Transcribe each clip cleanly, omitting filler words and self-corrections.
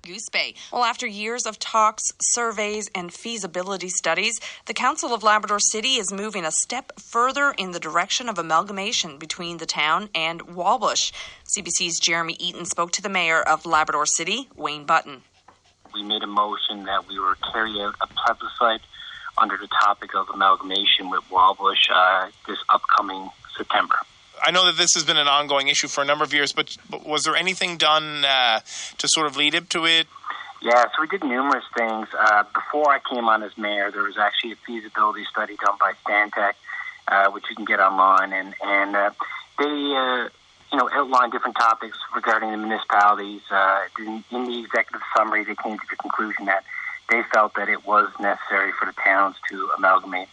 Goose Bay. Well, after years of talks, surveys, and feasibility studies, the Council of Labrador City is moving a step further in the direction of amalgamation between the town and Wabush. CBC's Jeremy Eaton spoke to the mayor of Labrador City, Wayne Button. We made a motion that we would carry out a plebiscite under the topic of amalgamation with Wabush this upcoming September. I know that this has been an ongoing issue for a number of years, but was there anything done to sort of lead up to it? Yeah, so we did numerous things. Before I came on as mayor, there was actually a feasibility study done by Stantec, which you can get online, and they outlined different topics regarding the municipalities. In the executive summary, they came to the conclusion that they felt that it was necessary for the towns to amalgamate.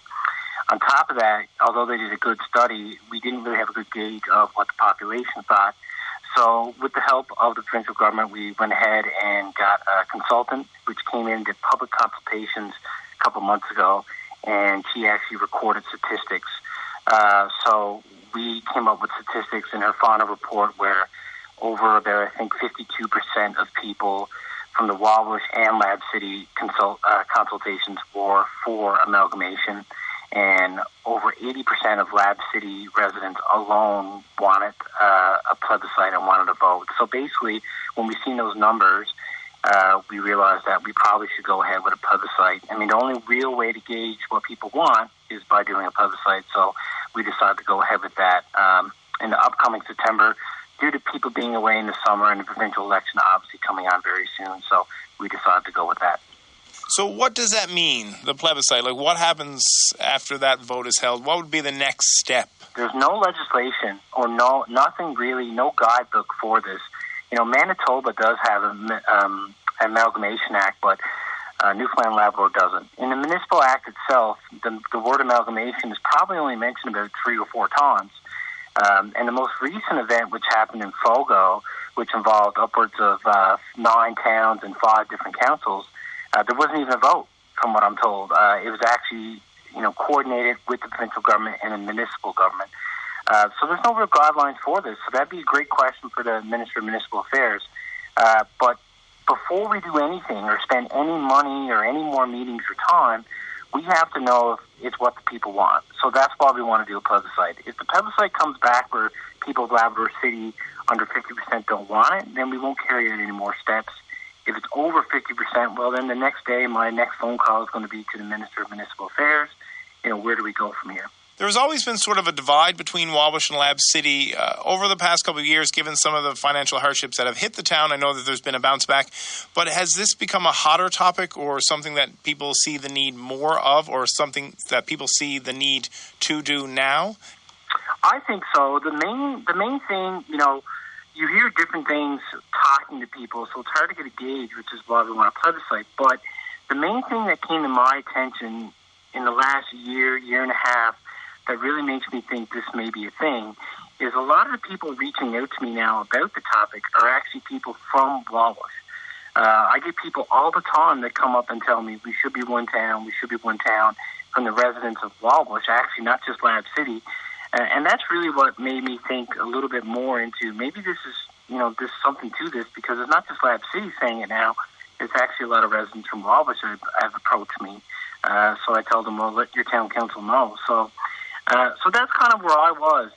On top of that, although they did a good study, we didn't really have a good gauge of what the population thought. So with the help of the provincial government, we went ahead and got a consultant, which came in and did public consultations a couple months ago, and she actually recorded statistics. So we came up with statistics in her final report where over about, I think, 52% of people from the Wabush and Lab City consultations were for amalgamation. And over 80% of Lab City residents alone wanted a plebiscite and wanted a vote. So basically, when we seen those numbers, we realized that we probably should go ahead with a plebiscite. I mean, the only real way to gauge what people want is by doing a plebiscite. So we decided to go ahead with that. In the upcoming September, due to people being away in the summer and the provincial election obviously coming on very soon, so we decided to go with that. So what does that mean, the plebiscite? Like, what happens after that vote is held? What would be the next step? There's no legislation or nothing really, no guidebook for this. You know, Manitoba does have an Amalgamation Act, but Newfoundland Labrador doesn't. In the Municipal Act itself, the word amalgamation is probably only mentioned about 3 or 4 times. And the most recent event, which happened in Fogo, which involved upwards of 9 towns and 5 different councils, there wasn't even a vote, from what I'm told. It was actually, coordinated with the provincial government and the municipal government. So there's no real guidelines for this. So that'd be a great question for the Minister of Municipal Affairs. But before we do anything or spend any money or any more meetings or time, we have to know if it's what the people want. So that's why we want to do a plebiscite. If the plebiscite comes back where people of Labrador City under 50% don't want it, then we won't carry out any more steps. If it's over 50%, well, then the next day, my next phone call is going to be to the Minister of Municipal Affairs. Where do we go from here? There's always been sort of a divide between Wabush and Lab City over the past couple of years, given some of the financial hardships that have hit the town. I know that there's been a bounce back, but has this become a hotter topic or something that people see the need more of, or something that people see the need to do now? I think so. The main thing, you hear different things talking to people, so it's hard to get a gauge, which is why we want a plebiscite. But the main thing that came to my attention in the last year and a half that really makes me think this may be a thing is a lot of the people reaching out to me now about the topic are actually people from Wabush. I get people all the time that come up and tell me we should be one town from the residents of Wabush, actually not just Lab City. And that's really what made me think a little bit more into maybe this is, there's something to this, because it's not just Lab City saying it now. It's actually a lot of residents from Wabush that have approached me. So I told them, well, let your town council know. So that's kind of where I was,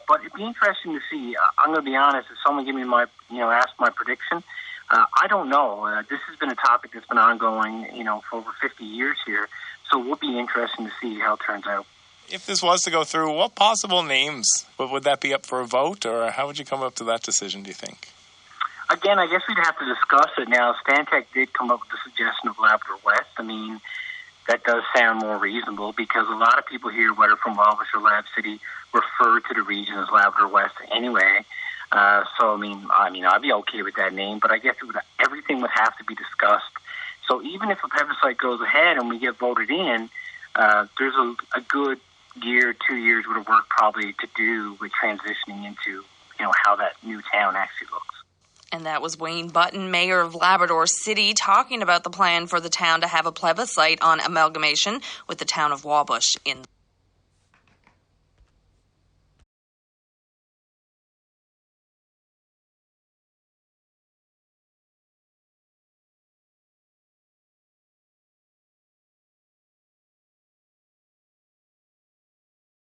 but it'd be interesting to see. I'm going to be honest, if someone give me asked my prediction, I don't know. This has been a topic that's been ongoing, for over 50 years here. So it will be interesting to see how it turns out. If this was to go through, what possible names would that be up for a vote, or how would you come up to that decision, do you think? Again, I guess we'd have to discuss it. Now, Stantec did come up with the suggestion of Labrador West. I mean, that does sound more reasonable because a lot of people here, whether from Wabush or Lab City, refer to the region as Labrador West anyway. So, I mean, I'd be okay with that name, but I guess everything would have to be discussed. So even if a plebiscite goes ahead and we get voted in, there's a good year, 2 years worth of work probably to do with transitioning into, how that new town actually looks. And that was Wayne Button, mayor of Labrador City, talking about the plan for the town to have a plebiscite on amalgamation with the town of Wabush in